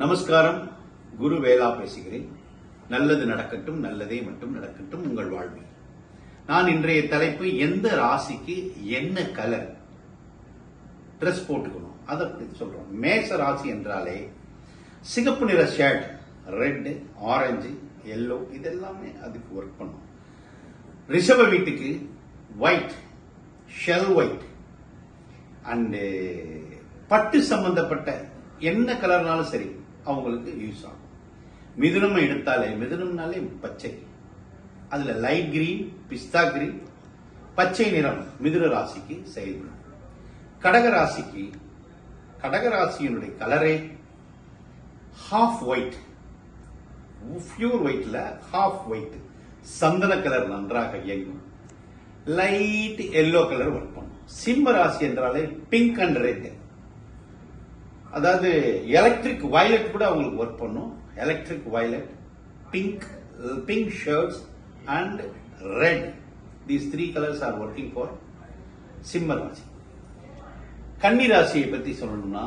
நமஸ்காரம். குரு வேலா பேசுகிறேன். நல்லது நடக்கட்டும், நல்லதே மட்டும் நடக்கட்டும் உங்கள் வாழ்வில். நான் இன்றைய தலைப்பு, எந்த ராசிக்கு என்ன கலர் ட்ரெஸ் போட்டுக்கணும் அதை பற்றி சொல்றோம். மேச ராசி என்றாலே சிகப்பு நிற ஷர்ட், ரெட், ஆரஞ்சு, எல்லோ இதெல்லாமே அதுக்கு ஒர்க் பண்ணும். ரிஷப வீட்டுக்கு ஒயிட், ஷெல் ஒயிட் அண்ட் பட்டு சம்பந்தப்பட்ட என்ன கலர்னாலும் சரி அவங்களுக்கு யூஸ் ஆகும். மிதுனம் எடுத்தாலே, மிதுனம்னாலே பச்சை, அதுல லைட் கிரீன், பிஸ்தா கிரீன், பச்சை நிறம் மிதுன ராசிக்கு செயல்படும். கடகராசிக்கு, கடகராசியினுடைய கலரே ஹாஃப் ஒயிட், பியூர் ஒயிட்ல ஹாஃப் ஒயிட், சந்தன கலர் நன்றாக இயங்கும். லைட் எல்லோ கலர் ஒர்க் பண்ணும். சிம்ம ராசி என்றாலே பிங்க் அண்ட் ரெட், அதாவது எலக்ட்ரிக் வயலட் கூட அவங்களுக்கு ஒர்க் பண்ணும். Electric violet, pink shirts and red, these 3 colors are working for சிம்ம ராசி. கன்னி ராசியை பத்தி சொல்லணும்னா,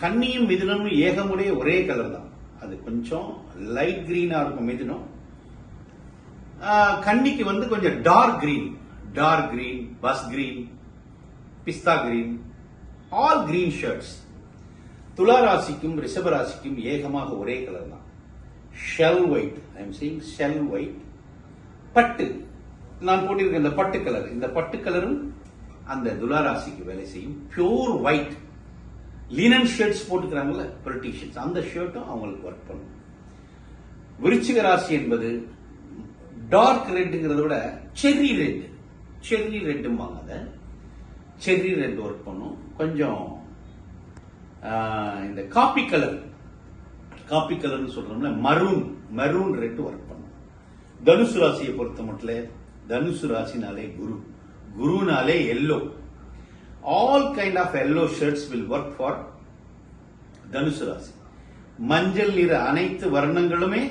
கன்னியும் மிதுனமும் ஏகமுடைய ஒரே கலர் தான். அது கொஞ்சம் லைட் கிரீனா இருக்கும் மிதுனம். கன்னிக்கு கொஞ்சம் டார்க் கிரீன், பஸ் கிரீன், பிஸ்தா கிரீன், ஆல் கிரீன் ஷர்ட்ஸ். துலா ராசிக்கும் ரிஷப ராசிக்கும் ஏகமாக ஒரே கலர் தான், shell white. I am saying shell white. பட்டு நான் போட்டிருக்கேன் இந்த பட்டு கலர், இந்த பட்டு கலரும் அந்த துலா ராசிக்கு வேலை செய்யும். பியூர் ஒயிட் லினன் ஷர்ட்ஸ் போட்டுக்கிறாங்கல்ல பொலிட்டீஷியன்ஸ், அந்த ஷர்ட்டும் அவங்களுக்கு ஒர்க் பண்ணும். விருச்சிக ராசி என்பது டார்க் ரெட்ங்கிறத விட செர்ரி ரெட்டும்பாங்க. அதை செர்ரி ரெட் ஒர்க் பண்ணும். கொஞ்சம் இந்த காப்பி கலர்னு சொல்றோம்ல, மரூன் ரெட் ஒர்க் பண்ணும். தனுசு ராசியை பொறுத்த மட்டும், தனுசு ராசினாலே குருனாலே yellow. All kind of yellow shirts will work for தனுசு ராசி. மஞ்சள் நிற அனைத்து வர்ணங்களுமே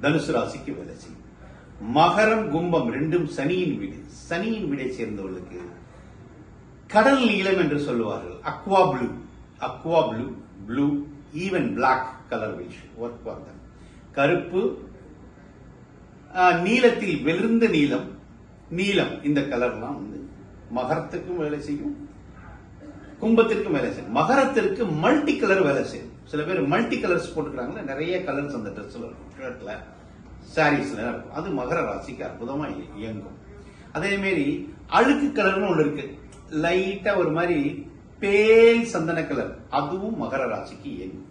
தனுசு ராசிக்கு வேலை செய்யும். மகரம் கும்பம் ரெண்டும் சனியின் வீடை சேர்ந்தவர்களுக்கு கடல் நீலம் என்று சொல்லுவார்கள். Aqua blue, even black colour will work for them. கருப்பு, நீலத்தில் வெளிர்ந்த நீலம் இந்த கலர்லாம் மகரத்துக்கும் வேலை செய்யும், கும்பத்திற்கும் வேலை செய்யும். மகரத்திற்கு மல்டி கலர் வேலை செய்யும். சில பேர் மல்டி கலர்ஸ் போட்டுக்கிறாங்களா, நிறைய கலர்ஸ் அந்த ட்ரெஸ்ல இருக்கும், ஷர்ட்ல, சாரீஸ்ல இருக்கும். அது மகர ராசிக்கு அற்புதமா இயங்கும். அதே மாதிரி அழுக்கு கலர்னு ஒண்ணு இருக்கு, லைட்டா ஒரு மாதிரி பேல் சந்தன கலர், அதுவும் மகர ராசிக்கு இயங்கும்.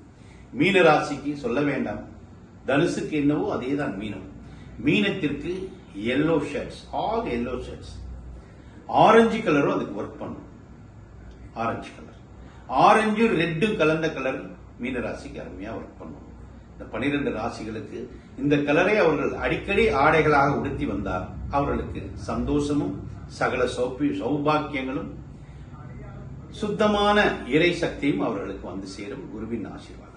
மீன ராசிக்கு சொல்ல வேண்டாம், தனுசுக்கு என்னவோ அதே தான் மீனம். மீனத்திற்கு yellow shirts, all yellow shirts. Orange கலரும் அதுக்கு ஒர்க் பண்ணும். ஆரஞ்சு கலர், ஆரஞ்சு ரெட்டு கலந்த கலர் மீன ராசிக்கு அருமையா ஒர்க் பண்ணும். இந்த 12 ராசிகளுக்கு இந்த கலரை அவர்கள் அடிக்கடி ஆடைகளாக உடுத்தி வந்தால் அவர்களுக்கு சந்தோஷமும் சகல சௌபாக்கியங்களும் சுத்தமான இறை சக்தியும் அவர்களுக்கு வந்து சேரும். குருவின் ஆசீர்வாதம்.